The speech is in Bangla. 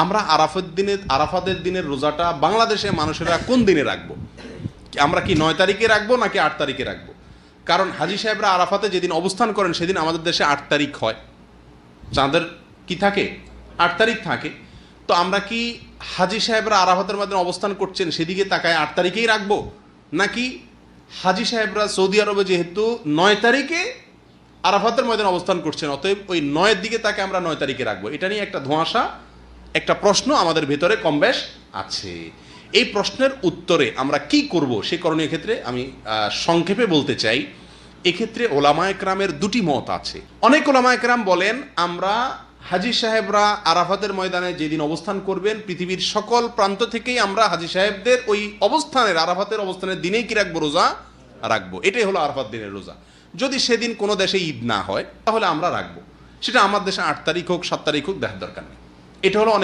আমরা আরাফাতের দিনের রোজাটা বাংলাদেশে মানুষেরা কোন দিনে রাখবো? আমরা কি 9 তারিখে রাখবো নাকি 8 তারিখে রাখবো? কারণ হাজী সাহেবরা আরাফাতে যেদিন অবস্থান করেন সেদিন আমাদের দেশে 8 তারিখ হয়, চাঁদের কি থাকে 8 তারিখ থাকে। তো আমরা কি হাজী সাহেবরা আরাফাতের মধ্যে অবস্থান করছেন সেদিকে তাকায় 8 তারিখেই রাখবো, নাকি হাজী সাহেবরা সৌদি আরবে যেহেতু 9 তারিখে আরাফাতের ময়দানে অবস্থান করছেন অতএব ওই 9-এর দিকে তাকে আমরা 9 তারিখে রাখবো? এটা নিয়ে একটা ধোঁয়াশা, একটা প্রশ্ন আমাদের ভেতরে কমবেশ আছে। এই প্রশ্নের উত্তরে আমরা কি করব সে করণীয় ক্ষেত্রে আমি সংক্ষেপে বলতে চাই, এক্ষেত্রে ওলামায়ে কেরামের দুটি মত আছে। অনেক ওলামায়ে কেরাম বলেন আমরা হাজী সাহেবরা আরাফাতের ময়দানে যেদিন অবস্থান করবেন পৃথিবীর সকল প্রান্ত থেকেই আমরা হাজী সাহেবদের ওই অবস্থানের আরাফাতের অবস্থানের দিনেই কি রাখবো? রোজা রাখবো। এটাই হলো আরাফাত দিনের রোজা। যদি সেদিন কোনো দেশে ঈদ না হয় তাহলে আমরা রাখবো, সেটা আমার দেশে 8 তারিখ হোক 7 তারিখ হোক দেখার দরকার নেই। এটা হলো অনেক